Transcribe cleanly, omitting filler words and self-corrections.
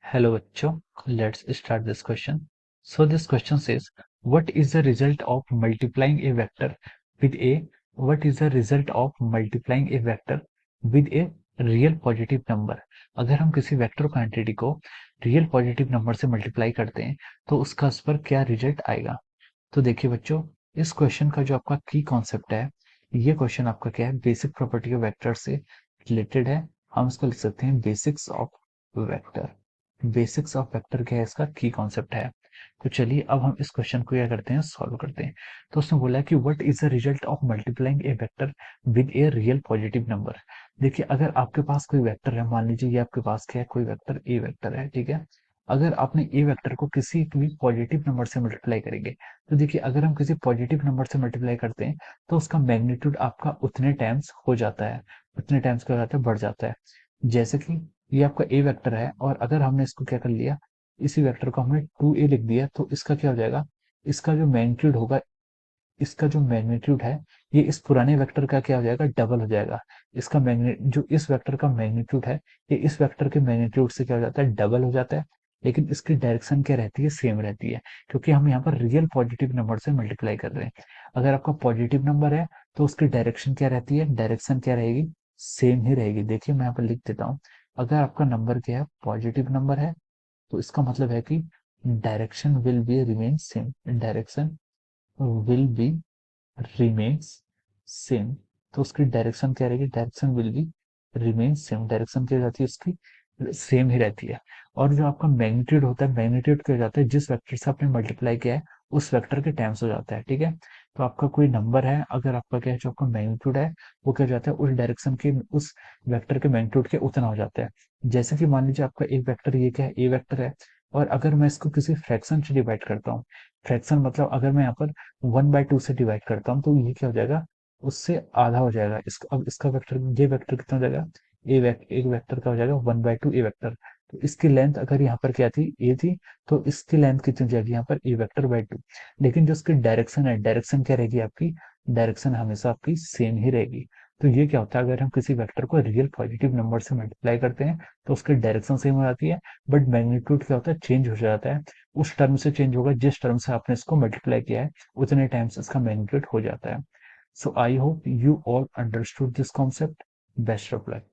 Hello बच्चों, let's start this question. So this question says, what is the result of multiplying a vector with a what is the result of multiplying a vector with a real positive number? अगर हम किसी vector quantity को real positive number से multiply करते हैं तो उसका उस पर क्या रिजल्ट आएगा। तो देखिए बच्चों, इस क्वेश्चन का जो आपका की कॉन्सेप्ट है, ये क्वेश्चन आपका क्या है, बेसिक प्रॉपर्टी ऑफ वेक्टर से रिलेटेड है। हम इसको लिख सकते हैं basics of vector. Basics of vector क्या है, इसका की कॉन्सेप्ट है। तो चलिए अब हम इस क्वेश्चन को क्या करते हैं, सॉल्व करते हैं। तो उसने बोला कि what is the result of multiplying A vector with a real positive number. देखिए, अगर आपके पास कोई वेक्टर है, मान लीजिए ये आपके पास क्या है, कोई वेक्टर ए वेक्टर है, ठीक है। अगर आपने ए वेक्टर को किसी भी पॉजिटिव नंबर से मल्टीप्लाई करेंगे, तो देखिए अगर हम किसी पॉजिटिव नंबर से मल्टीप्लाई करते हैं तो उसका मैग्नीट्यूड आपका उतने टाइम्स हो जाता है, उतने टाइम्स क्या हो जाता है, बढ़ जाता है। जैसे कि ये आपका ए वेक्टर है और अगर हमने इसको क्या कर लिया, इसी वेक्टर को हमने 2a लिख दिया, तो इसका क्या हो जाएगा, इसका जो मैग्नीट्यूड होगा, इसका जो मैग्नीट्यूड है, ये इस पुराने वेक्टर का क्या हो जाएगा, डबल हो जाएगा। इसका मैग्नी जो इस वेक्टर का मैग्नीट्यूड है, ये इस वेक्टर के मैग्नीट्यूड से क्या हो जाता है, डबल हो जाता है। लेकिन इसकी डायरेक्शन क्या रहती है, सेम रहती है, क्योंकि हम यहाँ पर रियल पॉजिटिव नंबर से मल्टीप्लाई कर रहे हैं। अगर आपका पॉजिटिव नंबर है तो उसकी डायरेक्शन क्या रहती है, डायरेक्शन क्या रहेगी, सेम ही रहेगी। देखिए मैं यहाँ पर लिख देता हूँ, अगर आपका नंबर क्या है, पॉजिटिव नंबर है, तो इसका मतलब है कि direction will be remain same, direction will be remains same. तो उसकी डायरेक्शन क्या रहेगी, direction will be remain same. Direction क्या रहती है उसकी, सेम ही रहती है। और जो आपका मैग्नीट्यूड होता है, मैग्नीट्यूड क्या हो जाता है, जिस वेक्टर से आपने मल्टीप्लाई किया है उस वेक्टर के टाइम्स हो जाता है, ठीक है। तो आपका कोई नंबर है, अगर आपका क्या है, जो आपका मैग्नीट्यूड है वो क्या हो जाता है, उस डायरेक्शन के, उस वेक्टर के मैग्नीट्यूड के उतना हो जाता है। जैसे कि मान लीजिए आपका एक वेक्टर, ये क्या है, ए वेक्टर है, और अगर मैं इसको किसी फ्रैक्शन से डिवाइड करता हूँ, फ्रैक्शन मतलब अगर मैं यहाँ पर 1/2 से डिवाइड करता हूँ, तो ये क्या हो जाएगा, उससे आधा हो जाएगा। इसका अब इसका वेक्टर, ये वेक्टर कितना हो जाएगा, एक वेक्टर का हो जाएगा 1/2 ए वेक्टर। तो इसकी लेंथ अगर यहाँ पर क्या थी, ए थी, तो इसकी लेंथ कितनी हो जाएगी यहाँ पर, ए वेक्टर बाई 2। लेकिन जो उसकी डायरेक्शन है, डायरेक्शन क्या रहेगी आपकी, डायरेक्शन हमेशा आपकी सेम ही रहेगी। तो ये क्या होता है, अगर हम किसी वेक्टर को रियल पॉजिटिव नंबर से मल्टीप्लाई करते हैं तो उसकी डायरेक्शन सेम हो जाती है, बट मैग्नीट्यूड क्या होता है, चेंज हो जाता है। उस टर्म से चेंज होगा जिस टर्म से आपने इसको मल्टीप्लाई किया है, उतने टाइम्स इसका मैग्नीट्यूड हो जाता है। So I hope you all understood this concept. Best of luck.